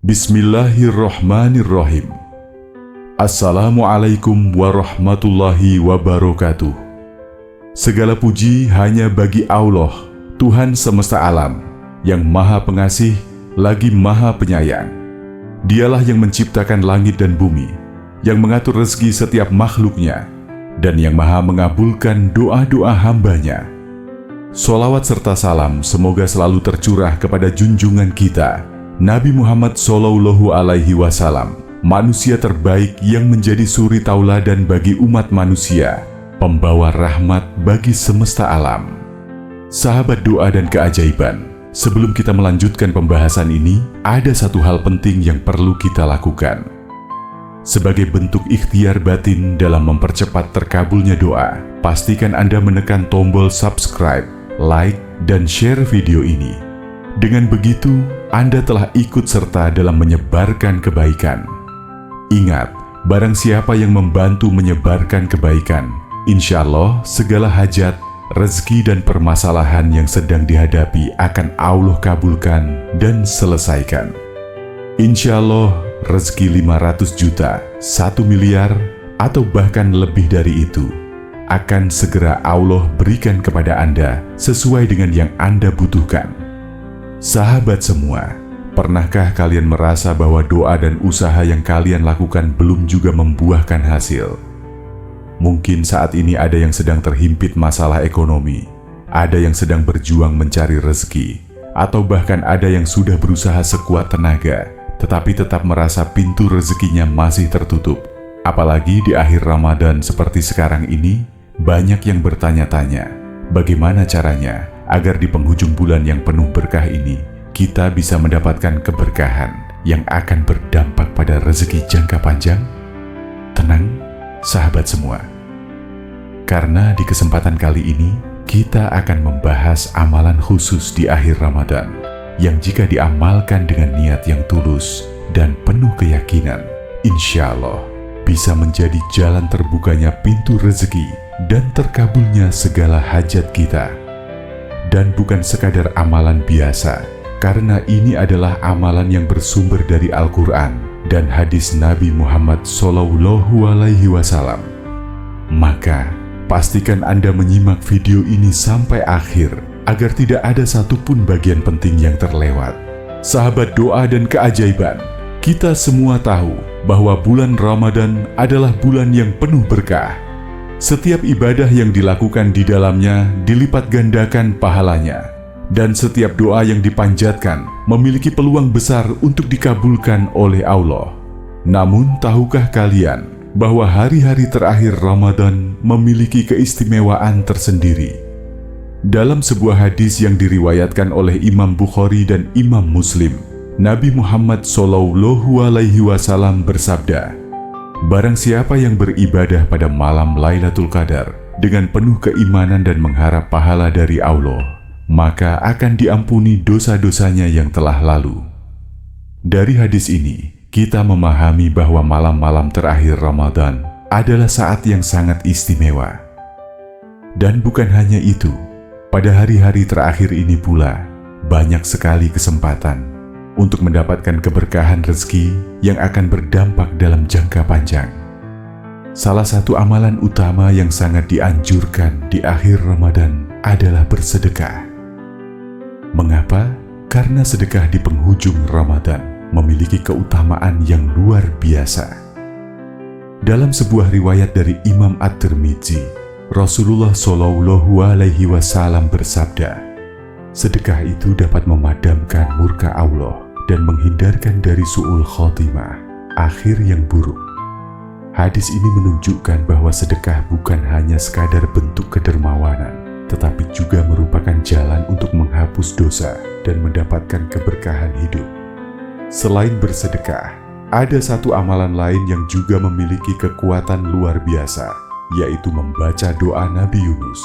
Bismillahirrahmanirrahim. Assalamualaikum warahmatullahi wabarakatuh. Segala puji hanya bagi Allah, Tuhan semesta alam, yang maha pengasih lagi maha penyayang. Dialah yang menciptakan langit dan bumi, yang mengatur rezeki setiap makhluknya, dan yang maha mengabulkan doa-doa hambanya. Sholawat serta salam semoga selalu tercurah kepada junjungan kita, Nabi Muhammad SAW, manusia terbaik yang menjadi suri tauladan bagi umat manusia, pembawa rahmat bagi semesta alam. Sahabat doa dan keajaiban, sebelum kita melanjutkan pembahasan ini, ada satu hal penting yang perlu kita lakukan. Sebagai bentuk ikhtiar batin dalam mempercepat terkabulnya doa, pastikan Anda menekan tombol subscribe, like, dan share video ini. Dengan begitu, Anda telah ikut serta dalam menyebarkan kebaikan. Ingat, barang siapa yang membantu menyebarkan kebaikan, insya Allah segala hajat, rezeki dan permasalahan yang sedang dihadapi akan Allah kabulkan dan selesaikan. Insya Allah, rezeki 500 juta, 1 miliar, atau bahkan lebih dari itu, akan segera Allah berikan kepada Anda sesuai dengan yang Anda butuhkan. Sahabat semua, pernahkah kalian merasa bahwa doa dan usaha yang kalian lakukan belum juga membuahkan hasil? Mungkin saat ini ada yang sedang terhimpit masalah ekonomi, ada yang sedang berjuang mencari rezeki, atau bahkan ada yang sudah berusaha sekuat tenaga, tetapi tetap merasa pintu rezekinya masih tertutup. Apalagi di akhir Ramadan seperti sekarang ini, banyak yang bertanya-tanya, bagaimana caranya agar di penghujung bulan yang penuh berkah ini, kita bisa mendapatkan keberkahan yang akan berdampak pada rezeki jangka panjang? Tenang, sahabat semua. Karena di kesempatan kali ini, kita akan membahas amalan khusus di akhir Ramadan, yang jika diamalkan dengan niat yang tulus dan penuh keyakinan, insya Allah bisa menjadi jalan terbukanya pintu rezeki dan terkabulnya segala hajat kita. Dan bukan sekadar amalan biasa, karena ini adalah amalan yang bersumber dari Al-Quran dan hadis Nabi Muhammad SAW. Maka, pastikan Anda menyimak video ini sampai akhir, agar tidak ada satupun bagian penting yang terlewat. Sahabat doa dan keajaiban, kita semua tahu bahwa bulan Ramadan adalah bulan yang penuh berkah. Setiap ibadah yang dilakukan di dalamnya dilipat gandakan pahalanya, dan setiap doa yang dipanjatkan memiliki peluang besar untuk dikabulkan oleh Allah. Namun, tahukah kalian bahwa hari-hari terakhir Ramadan memiliki keistimewaan tersendiri? Dalam sebuah hadis yang diriwayatkan oleh Imam Bukhari dan Imam Muslim, Nabi Muhammad SAW bersabda, "Barang siapa yang beribadah pada malam Lailatul Qadar dengan penuh keimanan dan mengharap pahala dari Allah, maka akan diampuni dosa-dosanya yang telah lalu." Dari hadis ini, kita memahami bahwa malam-malam terakhir Ramadan adalah saat yang sangat istimewa. Dan bukan hanya itu, pada hari-hari terakhir ini pula, banyak sekali kesempatan untuk mendapatkan keberkahan rezeki yang akan berdampak dalam jangka panjang. Salah satu amalan utama yang sangat dianjurkan di akhir Ramadan adalah bersedekah. Mengapa? Karena sedekah di penghujung Ramadan memiliki keutamaan yang luar biasa. Dalam sebuah riwayat dari Imam At-Tirmidzi, Rasulullah SAW bersabda, "Sedekah itu dapat memadamkan murka Allah dan menghindarkan dari su'ul khotimah, akhir yang buruk." Hadis ini menunjukkan bahwa sedekah bukan hanya sekadar bentuk kedermawanan, tetapi juga merupakan jalan untuk menghapus dosa dan mendapatkan keberkahan hidup. Selain bersedekah, ada satu amalan lain yang juga memiliki kekuatan luar biasa, yaitu membaca doa Nabi Yunus.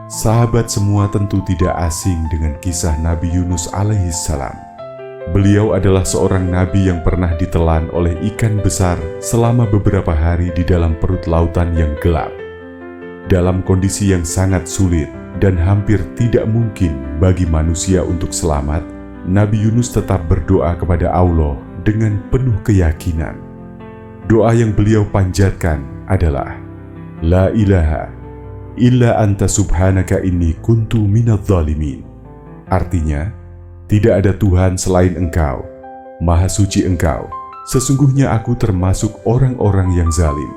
Sahabat semua tentu tidak asing dengan kisah Nabi Yunus alaihissalam. Beliau adalah seorang nabi yang pernah ditelan oleh ikan besar selama beberapa hari di dalam perut lautan yang gelap. Dalam kondisi yang sangat sulit dan hampir tidak mungkin bagi manusia untuk selamat, Nabi Yunus tetap berdoa kepada Allah dengan penuh keyakinan. Doa yang beliau panjatkan adalah La ilaha illa anta subhanaka inni kuntu minadz zalimin. Artinya, tidak ada Tuhan selain Engkau, Maha Suci Engkau, sesungguhnya aku termasuk orang-orang yang zalim.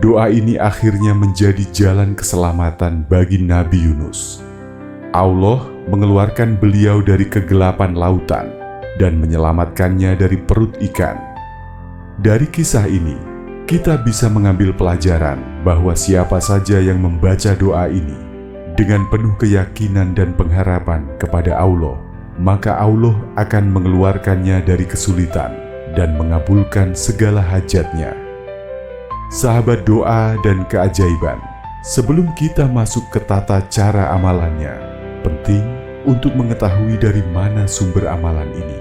Doa ini akhirnya menjadi jalan keselamatan bagi Nabi Yunus. Allah mengeluarkan beliau dari kegelapan lautan dan menyelamatkannya dari perut ikan. Dari kisah ini, kita bisa mengambil pelajaran bahwa siapa saja yang membaca doa ini dengan penuh keyakinan dan pengharapan kepada Allah, maka Allah akan mengeluarkannya dari kesulitan dan mengabulkan segala hajatnya. Sahabat doa dan keajaiban, sebelum kita masuk ke tata cara amalannya, penting untuk mengetahui dari mana sumber amalan ini.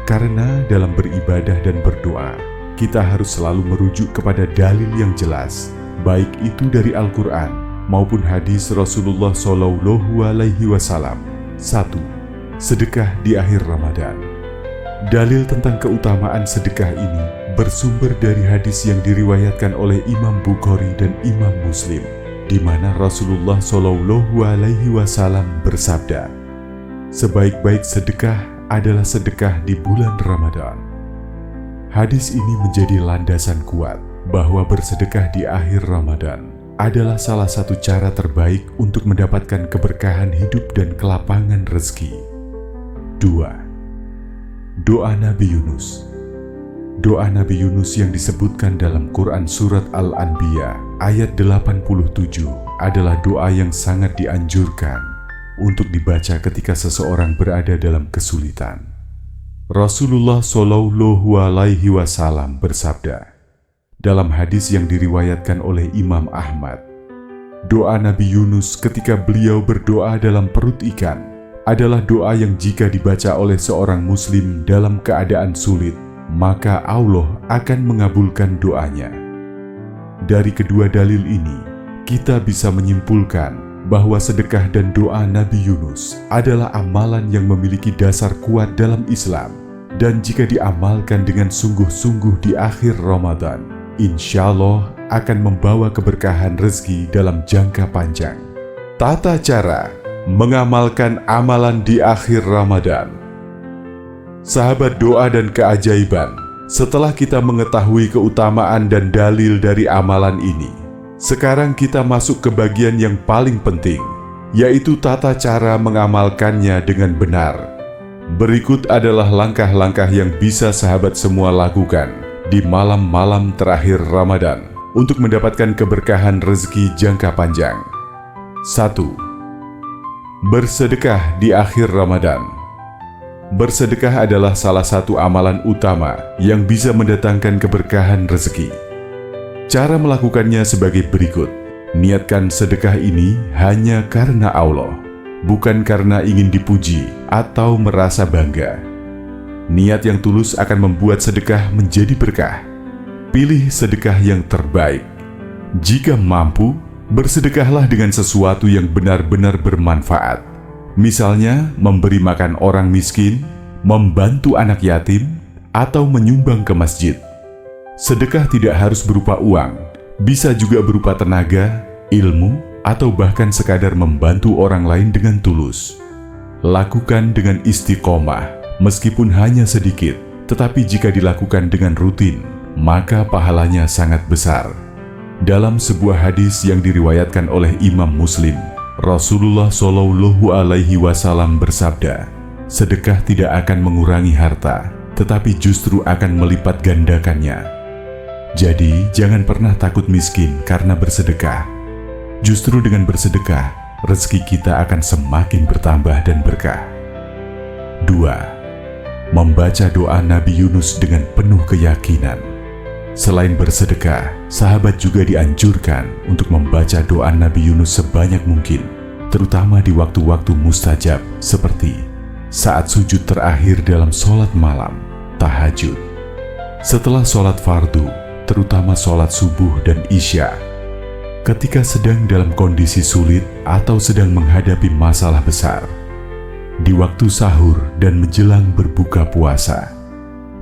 Karena dalam beribadah dan berdoa, kita harus selalu merujuk kepada dalil yang jelas, baik itu dari Al-Quran maupun hadis Rasulullah Shallallahu Alaihi Wasallam. 1. Sedekah di akhir Ramadan. Dalil tentang keutamaan sedekah ini bersumber dari hadis yang diriwayatkan oleh Imam Bukhari dan Imam Muslim, di mana Rasulullah Shallallahu Alaihi Wasallam bersabda, sebaik-baik sedekah adalah sedekah di bulan Ramadan. Hadis ini menjadi landasan kuat bahwa bersedekah di akhir Ramadan adalah salah satu cara terbaik untuk mendapatkan keberkahan hidup dan kelapangan rezeki. 2. Doa Nabi Yunus. Doa Nabi Yunus yang disebutkan dalam Quran Surat Al-Anbiya ayat 87 adalah doa yang sangat dianjurkan untuk dibaca ketika seseorang berada dalam kesulitan. Rasulullah Shallallahu Alaihi Wasallam bersabda dalam hadis yang diriwayatkan oleh Imam Ahmad, doa Nabi Yunus ketika beliau berdoa dalam perut ikan adalah doa yang jika dibaca oleh seorang muslim dalam keadaan sulit, maka Allah akan mengabulkan doanya. Dari kedua dalil ini, kita bisa menyimpulkan bahwa sedekah dan doa Nabi Yunus adalah amalan yang memiliki dasar kuat dalam Islam, dan jika diamalkan dengan sungguh-sungguh di akhir Ramadan, insya Allah akan membawa keberkahan rezeki dalam jangka panjang. Tata cara mengamalkan amalan di akhir Ramadan. Sahabat doa dan keajaiban, setelah kita mengetahui keutamaan dan dalil dari amalan ini, sekarang kita masuk ke bagian yang paling penting, yaitu tata cara mengamalkannya dengan benar. Berikut adalah langkah-langkah yang bisa sahabat semua lakukan di malam-malam terakhir Ramadan untuk mendapatkan keberkahan rezeki jangka panjang. 1. Bersedekah di akhir Ramadan. Bersedekah adalah salah satu amalan utama yang bisa mendatangkan keberkahan rezeki. Cara melakukannya sebagai berikut. Niatkan sedekah ini hanya karena Allah, bukan karena ingin dipuji atau merasa bangga. Niat yang tulus akan membuat sedekah menjadi berkah. Pilih sedekah yang terbaik. Jika mampu, bersedekahlah dengan sesuatu yang benar-benar bermanfaat. Misalnya, memberi makan orang miskin, membantu anak yatim, atau menyumbang ke masjid. Sedekah tidak harus berupa uang, bisa juga berupa tenaga, ilmu, atau bahkan sekadar membantu orang lain dengan tulus. Lakukan dengan istiqomah, meskipun hanya sedikit, tetapi jika dilakukan dengan rutin, maka pahalanya sangat besar. Dalam sebuah hadis yang diriwayatkan oleh Imam Muslim, Rasulullah Shallallahu Alaihi Wasallam bersabda, sedekah tidak akan mengurangi harta, tetapi justru akan melipat gandakannya. Jadi, jangan pernah takut miskin karena bersedekah. Justru dengan bersedekah, rezeki kita akan semakin bertambah dan berkah. 2. Membaca doa Nabi Yunus dengan penuh keyakinan. Selain bersedekah, sahabat juga dianjurkan untuk membaca doa Nabi Yunus sebanyak mungkin, terutama di waktu-waktu mustajab seperti saat sujud terakhir dalam sholat malam, tahajud, setelah sholat fardu, terutama sholat subuh dan isya, ketika sedang dalam kondisi sulit atau sedang menghadapi masalah besar, di waktu sahur dan menjelang berbuka puasa.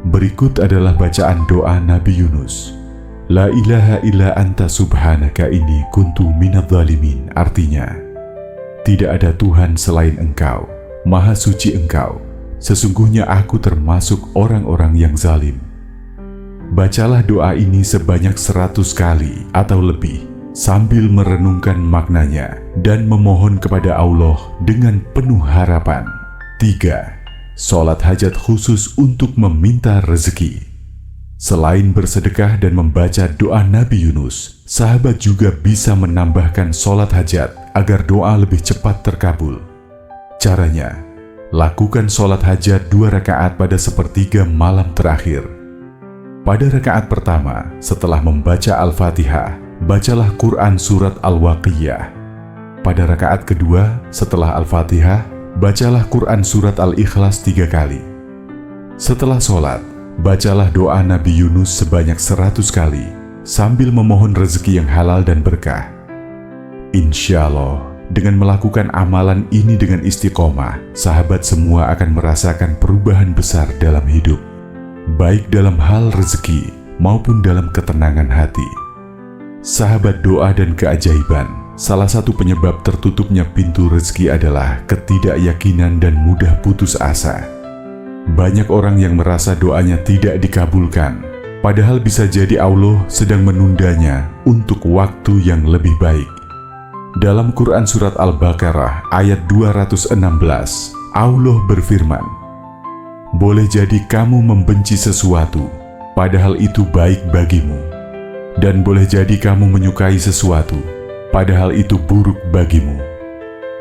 Berikut adalah bacaan doa Nabi Yunus. La ilaha illa anta subhanaka inni kuntu minadh dhalimin. Artinya, tidak ada Tuhan selain Engkau, Maha Suci Engkau. Sesungguhnya aku termasuk orang-orang yang zalim. Bacalah doa ini sebanyak 100 kali atau lebih, sambil merenungkan maknanya dan memohon kepada Allah dengan penuh harapan. 3. Sholat hajat khusus untuk meminta rezeki. Selain bersedekah dan membaca doa Nabi Yunus, sahabat juga bisa menambahkan sholat hajat agar doa lebih cepat terkabul. Caranya, lakukan sholat hajat 2 rakaat pada sepertiga malam terakhir. Pada rakaat pertama, setelah membaca Al-Fatihah, bacalah Quran Surat Al-Waqiyyah. Pada rakaat kedua, setelah Al-Fatihah, bacalah Quran Surat Al-Ikhlas 3 kali. Setelah sholat, bacalah doa Nabi Yunus sebanyak 100 kali, sambil memohon rezeki yang halal dan berkah. Insya Allah, dengan melakukan amalan ini dengan istiqomah, sahabat semua akan merasakan perubahan besar dalam hidup, baik dalam hal rezeki maupun dalam ketenangan hati. Sahabat doa dan keajaiban, salah satu penyebab tertutupnya pintu rezeki adalah ketidakyakinan dan mudah putus asa. Banyak orang yang merasa doanya tidak dikabulkan, padahal bisa jadi Allah sedang menundanya untuk waktu yang lebih baik. Dalam Quran Surat Al-Baqarah ayat 216, Allah berfirman, "Boleh jadi kamu membenci sesuatu, padahal itu baik bagimu. Dan boleh jadi kamu menyukai sesuatu, padahal itu buruk bagimu.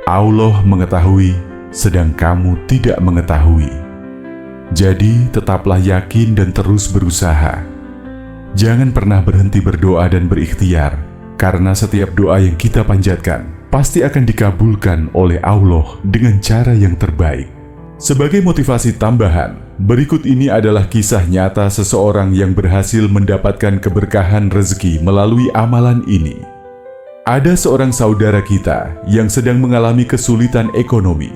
Allah mengetahui, sedang kamu tidak mengetahui. Jadi, tetaplah yakin dan terus berusaha. Jangan pernah berhenti berdoa dan berikhtiar, karena setiap doa yang kita panjatkan pasti akan dikabulkan oleh Allah dengan cara yang terbaik." Sebagai motivasi tambahan, berikut ini adalah kisah nyata seseorang yang berhasil mendapatkan keberkahan rezeki melalui amalan ini. Ada seorang saudara kita yang sedang mengalami kesulitan ekonomi.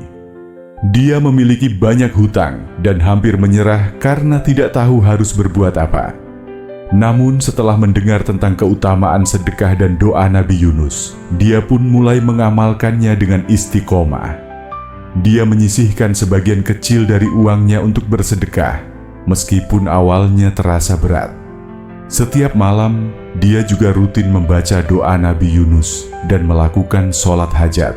Dia memiliki banyak hutang dan hampir menyerah karena tidak tahu harus berbuat apa. Namun setelah mendengar tentang keutamaan sedekah dan doa Nabi Yunus, dia pun mulai mengamalkannya dengan istiqomah. Dia menyisihkan sebagian kecil dari uangnya untuk bersedekah, meskipun awalnya terasa berat. Setiap malam, dia juga rutin membaca doa Nabi Yunus dan melakukan sholat hajat.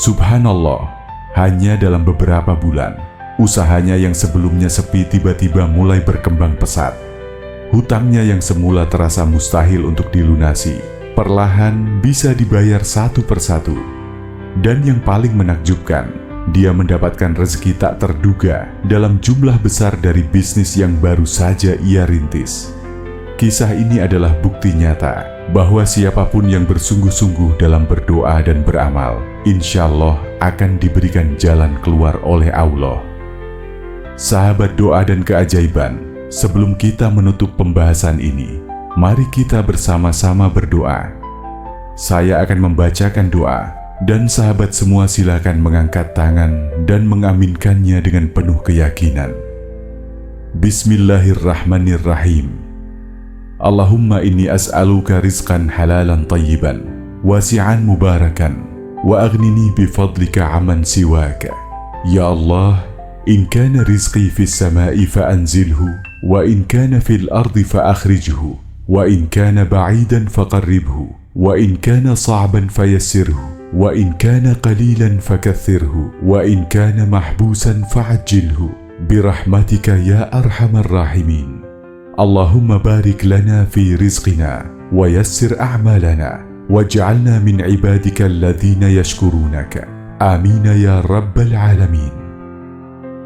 Subhanallah, hanya dalam beberapa bulan, usahanya yang sebelumnya sepi tiba-tiba mulai berkembang pesat. Hutangnya yang semula terasa mustahil untuk dilunasi, perlahan bisa dibayar satu persatu. Dan yang paling menakjubkan, dia mendapatkan rezeki tak terduga dalam jumlah besar dari bisnis yang baru saja ia rintis. Kisah ini adalah bukti nyata bahwa siapapun yang bersungguh-sungguh dalam berdoa dan beramal, insya Allah akan diberikan jalan keluar oleh Allah. Sahabat doa dan keajaiban, sebelum kita menutup pembahasan ini, mari kita bersama-sama berdoa. Saya akan membacakan doa, dan sahabat semua silakan mengangkat tangan dan mengaminkannya dengan penuh keyakinan. Bismillahirrahmanirrahim. Allahumma inni as'aluka rizqan halalan tayyiban, wasi'an mubarakan, wa aghnini bifadlika aman siwaka. Ya Allah, in kana rizqi fis sama'i fa'anzilhu, wa in kana fil ardi fa'akhrijhu, wa in kana ba'idan faqarribhu, wa in kana sa'ban fayassirhu, wa in kana qalilan fakaththirhu, wa in kana mahbusan fa'ajjilhu, birahmatika ya arhamar rahimin. Allahumma barik lana fi rizqina wa yassir a'malana waj'alna min ibadika alladhina yashkurunaka. Amin ya rabbal alamin.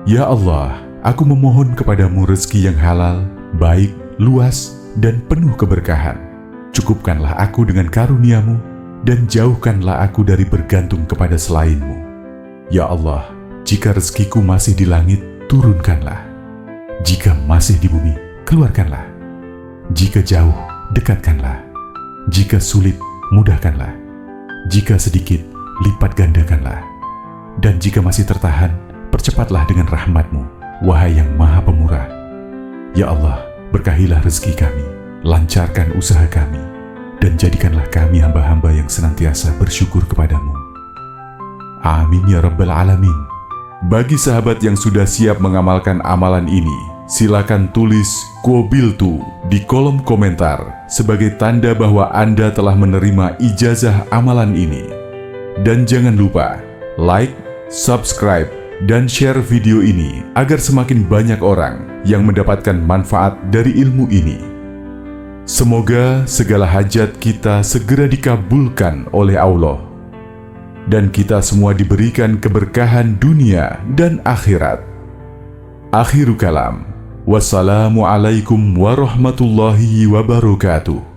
Ya Allah, aku memohon kepadamu rezeki yang halal, baik, luas, dan penuh keberkahan. Cukupkanlah aku dengan karuniamu dan jauhkanlah aku dari bergantung kepada selainmu. Ya Allah, jika rezekiku masih di langit, turunkanlah. Jika masih di bumi, keluarkanlah. Jika jauh, dekatkanlah. Jika sulit, mudahkanlah. Jika sedikit, lipat gandakanlah. Dan jika masih tertahan, percepatlah dengan rahmat-Mu, wahai yang Maha Pemurah. Ya Allah, berkahilah rezeki kami, lancarkan usaha kami, dan jadikanlah kami hamba-hamba yang senantiasa bersyukur kepadamu. Amin ya Rabbal Alamin. Bagi sahabat yang sudah siap mengamalkan amalan ini, silakan tulis Qabiltu di kolom komentar sebagai tanda bahwa Anda telah menerima ijazah amalan ini. Dan jangan lupa like, subscribe, dan share video ini agar semakin banyak orang yang mendapatkan manfaat dari ilmu ini. Semoga segala hajat kita segera dikabulkan oleh Allah dan kita semua diberikan keberkahan dunia dan akhirat. Akhirul kalam. Wassalamualaikum warahmatullahi wabarakatuh.